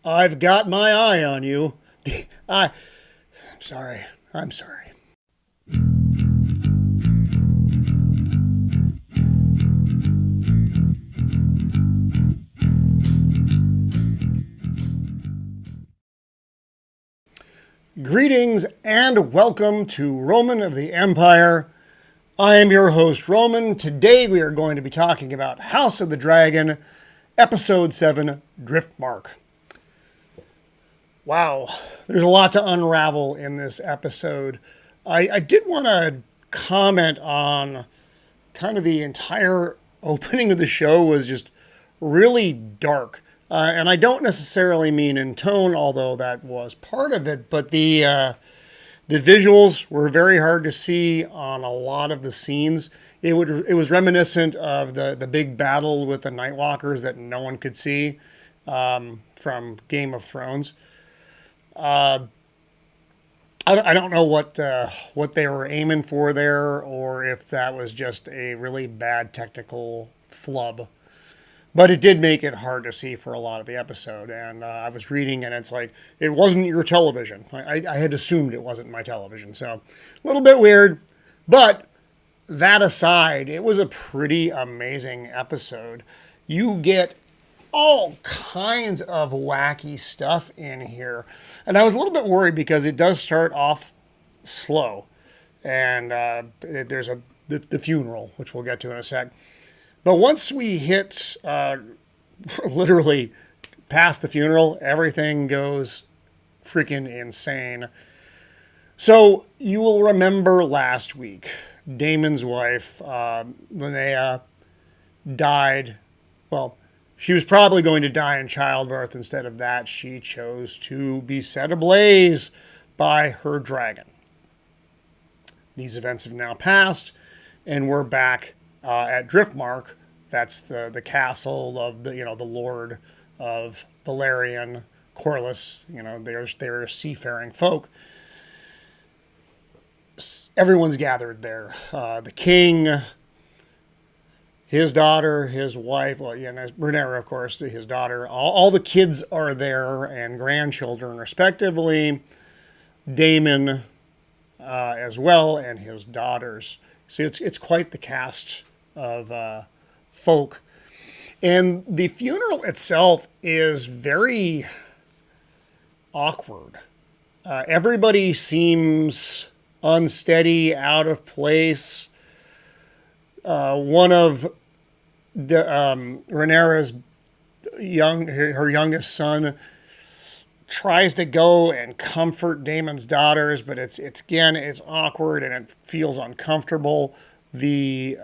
I've got my eye on you. I'm sorry. I'm sorry. Greetings and welcome to Roman of the Empire. I am your host, Roman. Today we are going to be talking about House of the Dragon, Episode 7, Driftmark. Wow, there's a lot to unravel in this episode. I did want to comment on kind of the entire opening of the show was just really dark. And I don't necessarily mean in tone, although that was part of it, but the visuals were very hard to see on a lot of the scenes. It was reminiscent of the big battle with the Nightwalkers that no one could see from Game of Thrones. I don't know what they were aiming for there, or if that was just a really bad technical flub. But it did make it hard to see for a lot of the episode. And I was reading, and it's like, it wasn't your television. I had assumed it wasn't my television. So a little bit weird. But that aside, it was a pretty amazing episode. You get all kinds of wacky stuff in here. And I was a little bit worried because it does start off slow. And there's the funeral, which we'll get to in a sec. But once we hit literally past the funeral, everything goes freaking insane. So you will remember last week, Daemon's wife, Laena, died. Well, she was probably going to die in childbirth. Instead of that, she chose to be set ablaze by her dragon. These events have now passed, and we're back at Driftmark. That's the castle of the Lord of Velaryon, Corlys. They're seafaring folk. Everyone's gathered there. The king, his daughter, his wife, Rhaenyra, of course, his daughter. All the kids are there and grandchildren, respectively. Daemon as well, and his daughters. So it's quite the cast of folk. And the funeral itself is very awkward. Everybody seems unsteady, out of place. One of Rhaenyra's her youngest son tries to go and comfort Daemon's daughters, but it's awkward and it feels uncomfortable. The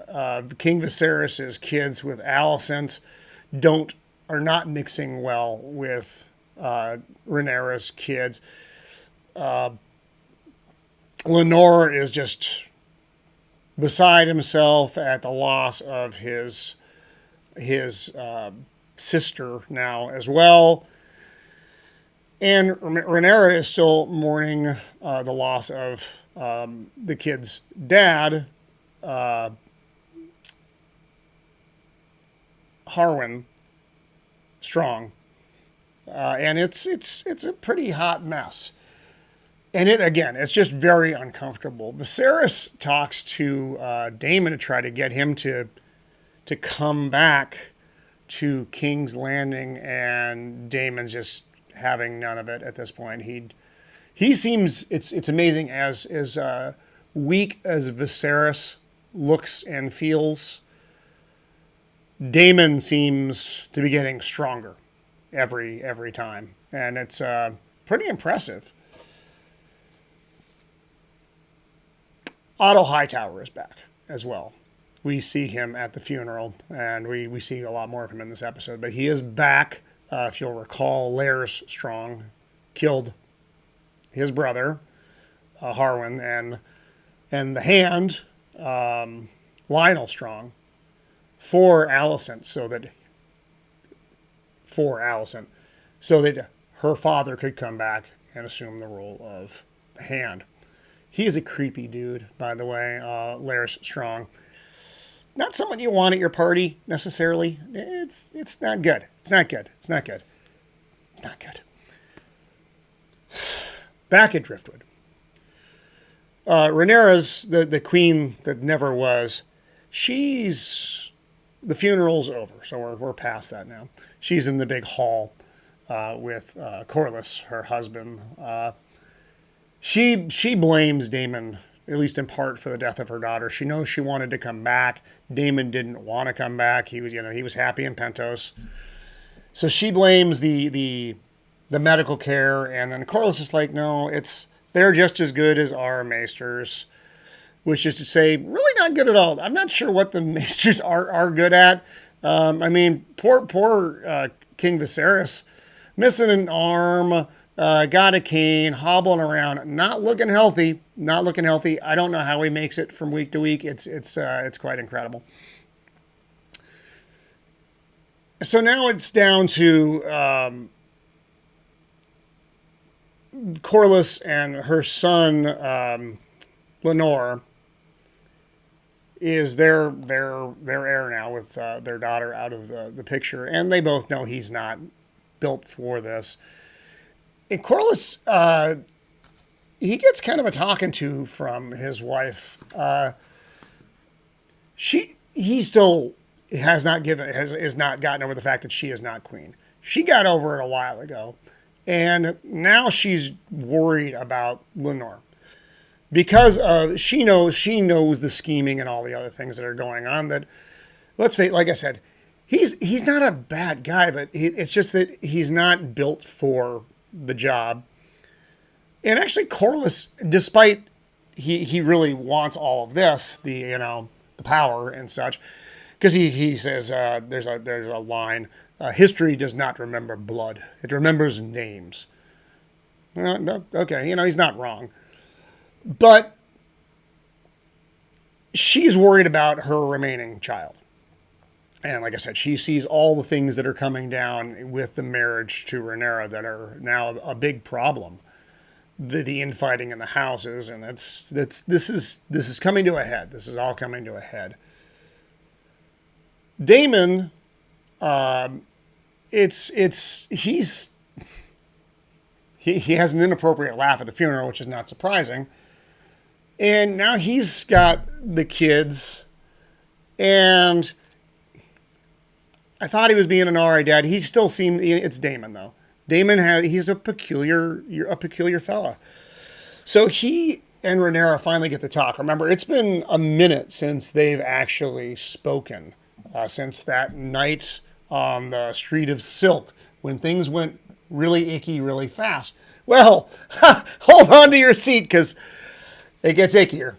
King Viserys's kids with Alicent are not mixing well with Rhaenyra's kids. Lenore is just beside himself at the loss of his sister now as well. And Rhaenyra is still mourning the loss of the kid's dad, Harwin Strong, and it's a pretty hot mess. And it's just very uncomfortable. Viserys talks to Daemon to try to get him to come back to King's Landing, and Daemon's just having none of it at this point. He seems it's amazing as weak as Viserys looks and feels. Daemon seems to be getting stronger every time, and it's pretty impressive. Otto Hightower is back as well. We see him at the funeral, and we see a lot more of him in this episode. But he is back. If you'll recall, Laers Strong killed his brother, Harwin, and the Hand, Lionel Strong, for Alicent, so that her father could come back and assume the role of the Hand. He is a creepy dude, by the way, Laers Strong. Not someone you want at your party, necessarily. It's not good. It's not good. It's not good. It's not good. back at Driftwood. Rhaenyra's the queen that never was. The funeral's over, so we're past that now. She's in the big hall with Corlys, her husband. She blames Daemon, at least in part, for the death of her daughter. She knows she wanted to come back. Daemon didn't want to come back. He was happy in Pentos. So she blames the medical care, and then Corlys is like, no, they're just as good as our maesters, which is to say, really not good at all. I'm not sure what the maesters are good at. Poor King Viserys, missing an arm, got a cane, hobbling around, not looking healthy. I don't know how he makes it from week to week. It's quite incredible. So now it's down to Corlys and her son Lenore is their heir now, with their daughter out of the picture, and they both know he's not built for this. And Corlys, he gets kind of a talking to from his wife. He still has not gotten over the fact that she is not queen. She got over it a while ago, and now she's worried about Lenore because she knows the scheming and all the other things that are going on. That, let's face, like I said, he's not a bad guy, but it's just that he's not built for the job. And actually, Corlys, despite he really wants all of this, the power and such, because he says there's a line, history does not remember blood, it remembers names. No, okay, he's not wrong, but she's worried about her remaining child. And like I said, she sees all the things that are coming down with the marriage to Rhaenyra that are now a big problem. The infighting in the houses, and this is coming to a head. This is all coming to a head. Daemon, he has an inappropriate laugh at the funeral, which is not surprising. And now he's got the kids, and I thought he was being an alright dad. He still seemed, it's Daemon though. He's a peculiar fella. So he and Rhaenyra finally get to talk. Remember, it's been a minute since they've actually spoken, since that night on the Street of Silk when things went really icky really fast. Well, hold on to your seat because it gets ickier.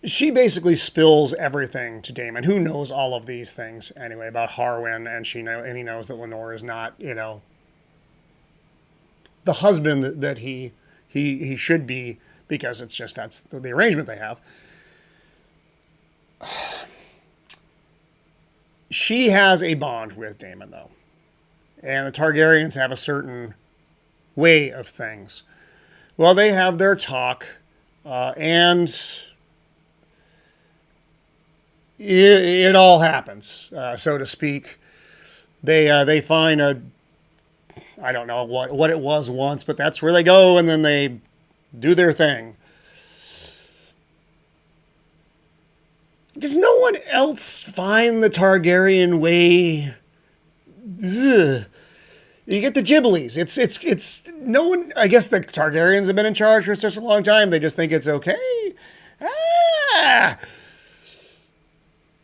She basically spills everything to Daemon, who knows all of these things anyway about Harwin, and he knows that Lenore is not, the husband that he should be, because that's the arrangement they have. She has a bond with Daemon though, and the Targaryens have a certain way of things. Well, they have their talk, and it all happens, so to speak. They find I don't know what it was once, but that's where they go, and then they do their thing. Does no one else find the Targaryen way? Ugh. You get the Gibblies. It's no one. I guess the Targaryens have been in charge for such a long time. They just think it's okay.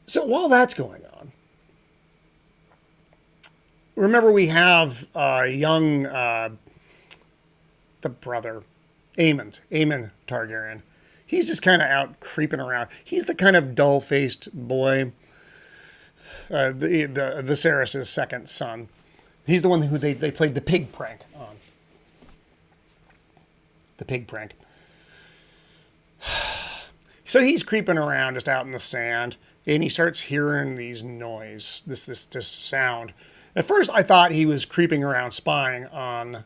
So while that's going on, remember we have young, the brother, Aemon Targaryen. He's just kind of out creeping around. He's the kind of dull-faced boy, the Viserys' second son. He's the one who they played the pig prank on. The pig prank. So he's creeping around just out in the sand, and he starts hearing these noise, this sound. At first, I thought he was creeping around spying on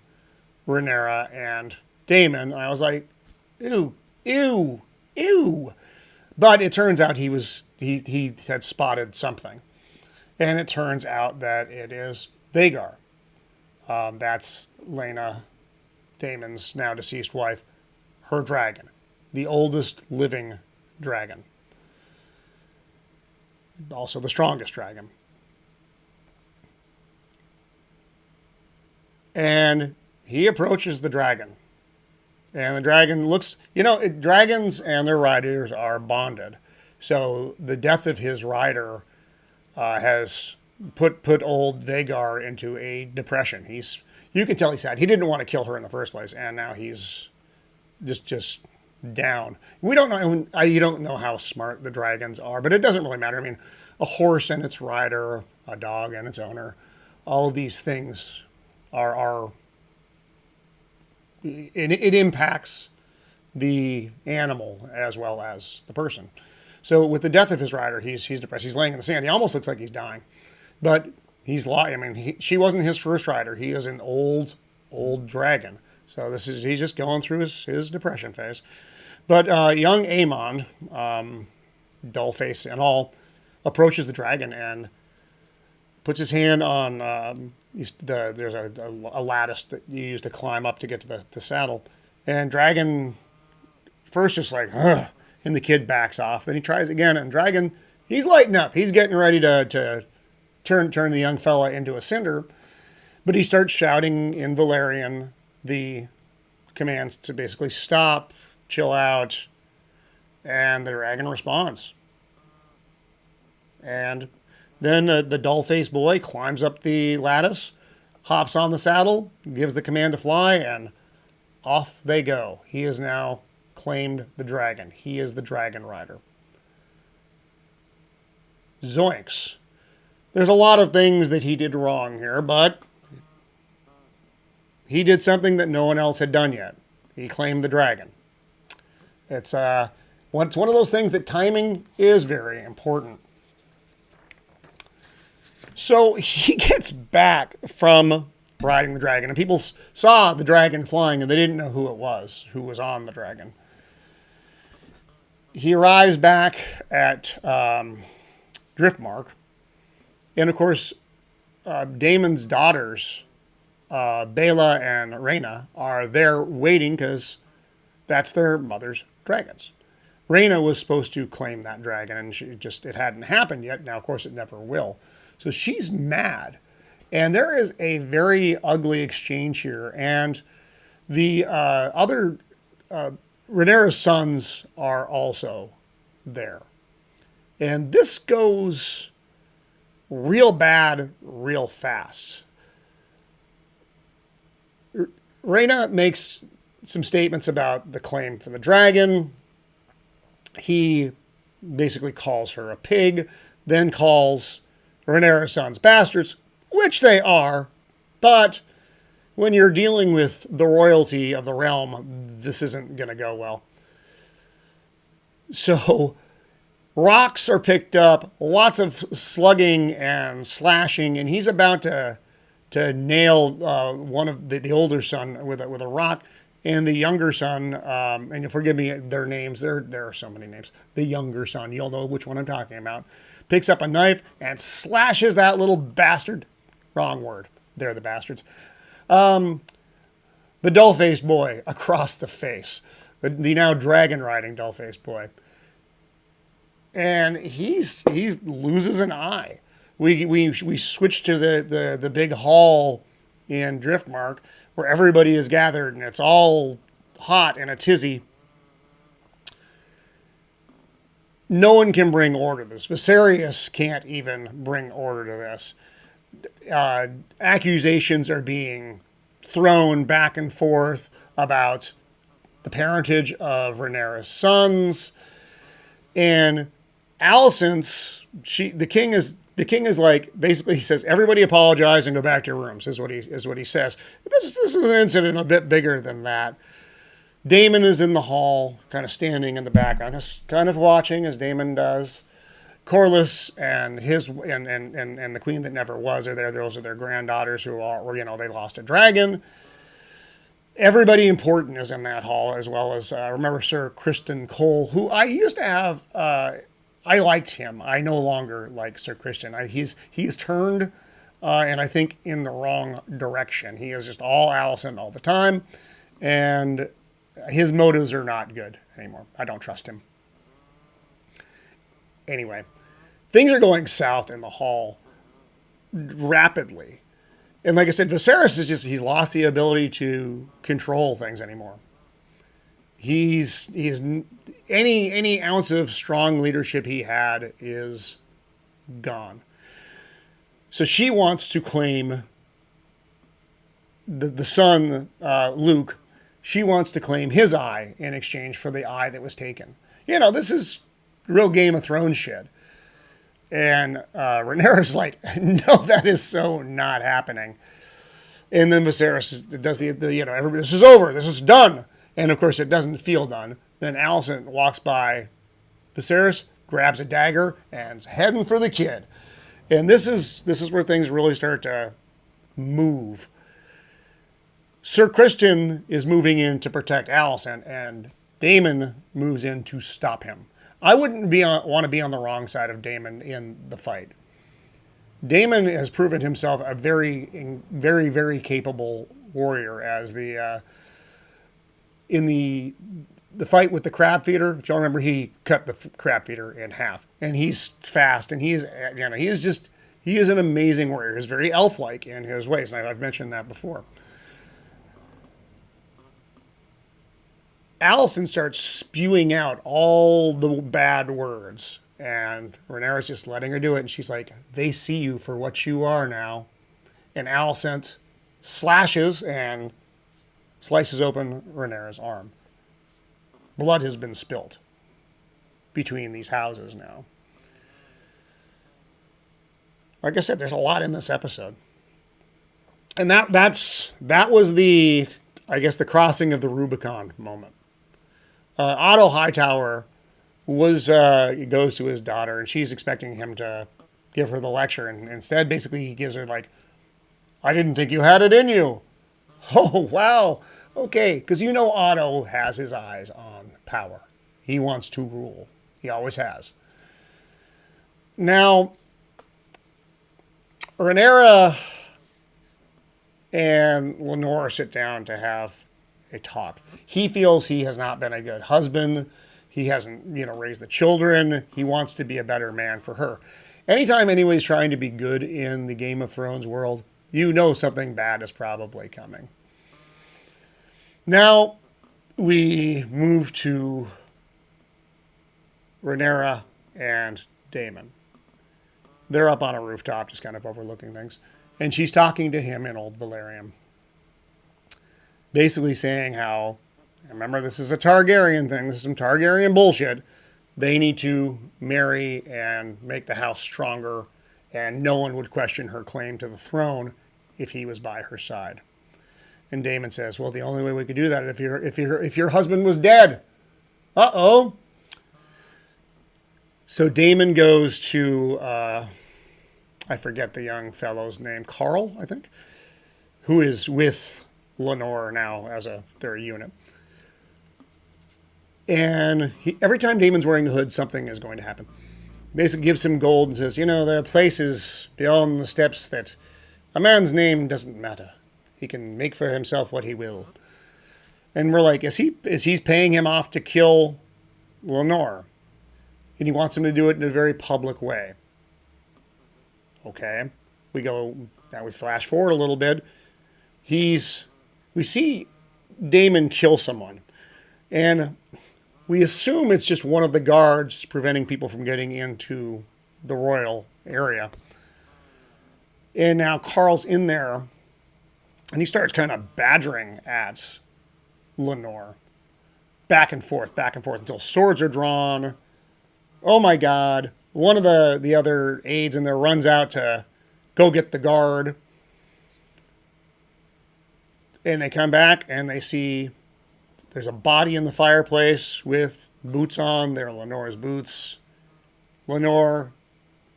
Rhaenyra and Daemon. I was like, ew. But it turns out he had spotted something. And it turns out that it is Vhagar. That's Laena Daemon's now deceased wife, her dragon, the oldest living dragon, also the strongest dragon. And he approaches the dragon. And the dragon looks, dragons and their riders are bonded. So the death of his rider has put old Vhagar into a depression. You can tell he's sad. He didn't want to kill her in the first place, and now he's just down. We don't know. You don't know how smart the dragons are, but it doesn't really matter. I mean, a horse and its rider, a dog and its owner, all of these things are it impacts the animal as well as the person. So with the death of his rider, he's depressed. He's laying in the sand. He almost looks like he's dying, but he's lying. I mean, she wasn't his first rider. He is an old dragon. So he's just going through his depression phase. But young Aemon, Dollface and all, approaches the dragon and puts his hand on there's a lattice that you use to climb up to get to the saddle. And dragon first just like, ugh, and the kid backs off. Then he tries again, and dragon, he's lighting up. He's getting ready to turn the young fella into a cinder. But he starts shouting in Velaryon the commands to basically stop, chill out, and the dragon responds. And then the doll-faced boy climbs up the lattice, hops on the saddle, gives the command to fly, and off they go. He has now claimed the dragon. He is the dragon rider. Zoinks. There's a lot of things that he did wrong here, but he did something that no one else had done yet. He claimed the dragon. It's one of those things that timing is very important. So he gets back from riding the dragon, and people saw the dragon flying, and they didn't know who was on the dragon. He arrives back at Driftmark, and of course, Daemon's daughters, Baela and Laena, are there waiting because that's their mother's dragons. Laena was supposed to claim that dragon, and it hadn't happened yet. Now, of course, it never will. So she's mad. And there is a very ugly exchange here. And the other Rhaenyra's sons are also there. And this goes real bad, real fast. Laena makes some statements about the claim for the dragon. He basically calls her a pig, then calls Rhaenyra's sons bastards, which they are, but when you're dealing with the royalty of the realm, this isn't going to go well. So rocks are picked up, lots of slugging and slashing, and he's about to nail one of the older son with a rock, and the younger son, and forgive me their names, there are so many names. The younger son, you'll know which one I'm talking about, picks up a knife and slashes that little bastard. Wrong word. They're the bastards. The dull-faced boy across the face. The now dragon-riding dull-faced boy. And he loses an eye. We switch to the big hall in Driftmark where everybody is gathered and it's all hot in a tizzy. No one can bring order to this. Viserys can't even bring order to this. Accusations are being thrown back and forth about the parentage of Rhaenyra's sons, and Alicent's the king is like, basically he says everybody apologize and go back to your rooms is what he says. This is an incident a bit bigger than that. Daemon is in the hall, kind of standing in the background, just kind of watching as Daemon does. Corlys and the queen that never was are there. Those are their granddaughters who they lost a dragon. Everybody important is in that hall, as well as remember Sir Criston Cole, who I used to have. I liked him. I no longer like Sir Criston. He's turned, and I think in the wrong direction. He is just all Alicent all the time. And his motives are not good anymore. I don't trust him. Anyway, things are going south in the hall rapidly. And like I said, Viserys is just, he's lost the ability to control things anymore. He's any ounce of strong leadership he had is gone. So she wants to claim the son, Luke, she wants to claim his eye in exchange for the eye that was taken. You know, this is real Game of Thrones shit. And Rhaenyra's like, no, that is so not happening. And then Viserys does everybody, this is over, this is done. And of course, it doesn't feel done. Then Alicent walks by Viserys, grabs a dagger, and is heading for the kid. And this is where things really start to move. Sir Criston is moving in to protect Alicent, and Daemon moves in to stop him. I wouldn't want to be on the wrong side of Daemon in the fight. Daemon has proven himself a very, very, very capable warrior as in the fight with the crab feeder. If y'all remember, he cut the crab feeder in half, and he's fast, and he is an amazing warrior. He's very elf-like in his ways, and I've mentioned that before. Alicent starts spewing out all the bad words, and Rhaenyra's just letting her do it, and she's like, they see you for what you are now. And Alicent slashes and slices open Rhaenyra's arm. Blood has been spilt between these houses now. Like I said, there's a lot in this episode. And that was the crossing of the Rubicon moment. Otto Hightower goes to his daughter, and she's expecting him to give her the lecture, and instead, basically, he gives her like, I didn't think you had it in you. Oh, wow. Okay, because Otto has his eyes on power. He wants to rule. He always has. Now, Rhaenyra and Lenore sit down to have a talk. He feels he has not been a good husband. He hasn't, raised the children. He wants to be a better man for her. Anytime anybody's trying to be good in the Game of Thrones world, something bad is probably coming. Now, we move to Rhaenyra and Daemon. They're up on a rooftop, just kind of overlooking things. And she's talking to him in Old Valyrian. Basically saying how, remember, this is a Targaryen thing. This is some Targaryen bullshit. They need to marry and make the house stronger, and no one would question her claim to the throne if he was by her side. And Daemon says, well, the only way we could do that is if your husband was dead. Uh-oh. So Daemon goes to, I forget the young fellow's name, Carl, I think, who is with Lenore now as they're a unit. And every time Daemon's wearing the hood, something is going to happen. Basically gives him gold and says, there are places beyond the steps that a man's name doesn't matter. He can make for himself what he will. And we're like, is he paying him off to kill Lenore? And he wants him to do it in a very public way. Okay. Now we flash forward a little bit. We see Daemon kill someone. And we assume it's just one of the guards preventing people from getting into the royal area. And now Carl's in there, and he starts kind of badgering at Lenore. Back and forth, until swords are drawn. Oh my God. One of the other aides in there runs out to go get the guard. And they come back, and they see there's a body in the fireplace with boots on. They're Lenore's boots. Lenore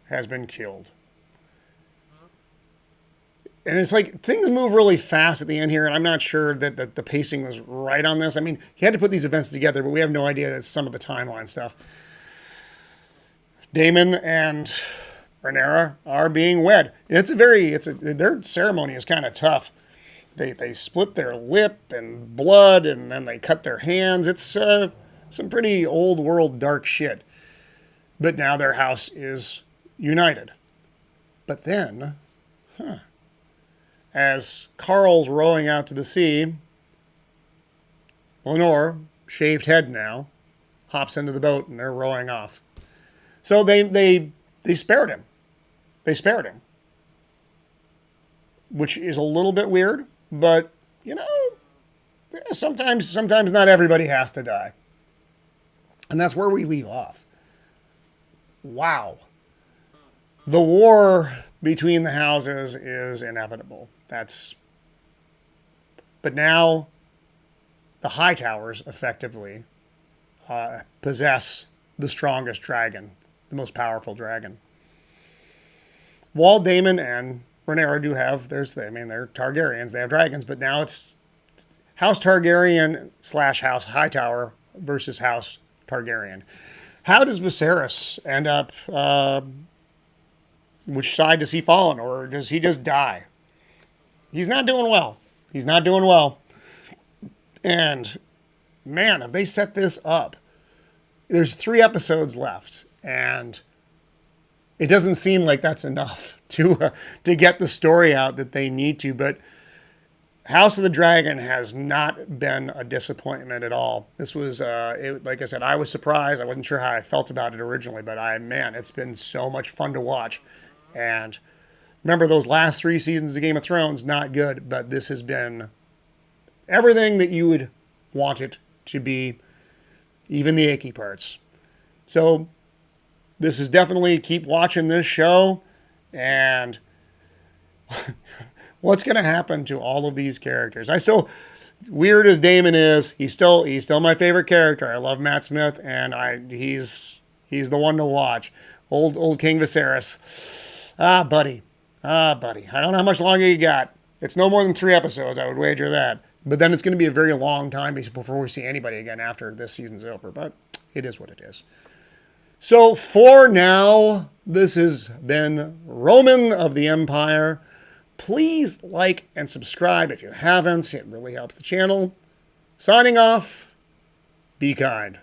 has been killed. And it's like things move really fast at the end here, and I'm not sure that the pacing was right on this. I mean, he had to put these events together, but we have no idea that's some of the timeline stuff. Daemon and Rhaenyra are being wed. And their ceremony is kind of tough. They split their lip and blood, and then they cut their hands. It's some pretty old world dark shit. But now their house is united. But then, as Carl's rowing out to the sea, Lenore, shaved head now, hops into the boat and they're rowing off. So they spared him. They spared him. Which is a little bit weird, but, sometimes not everybody has to die. And that's where we leave off. Wow. The war between the houses is inevitable. But now the Hightowers effectively possess the strongest dragon, the most powerful dragon. While Daemon and Rhaenyra do have, they're Targaryens, they have dragons, but now it's House Targaryen / House Hightower versus House Targaryen. How does Viserys end up, which side does he fall on, or does he just die? He's not doing well. He's not doing well. And, man, have they set this up. There's 3 episodes left, and it doesn't seem like that's enough to get the story out that they need to, but House of the Dragon has not been a disappointment at all. This was, like I said, I was surprised. I wasn't sure how I felt about it originally, but it's been so much fun to watch. And remember, those last 3 seasons of Game of Thrones, not good, but this has been everything that you would want it to be, even the icky parts. So this is definitely, keep watching this show, and what's going to happen to all of these characters? Weird as Daemon is, he's still my favorite character. I love Matt Smith, and he's the one to watch. Old King Viserys. Buddy. I don't know how much longer you got. It's no more than 3 episodes, I would wager that. But then it's going to be a very long time before we see anybody again after this season's over. But it is what it is. So for now, this has been Roman of the Empire. Please like and subscribe if you haven't. It really helps the channel. Signing off. Be kind.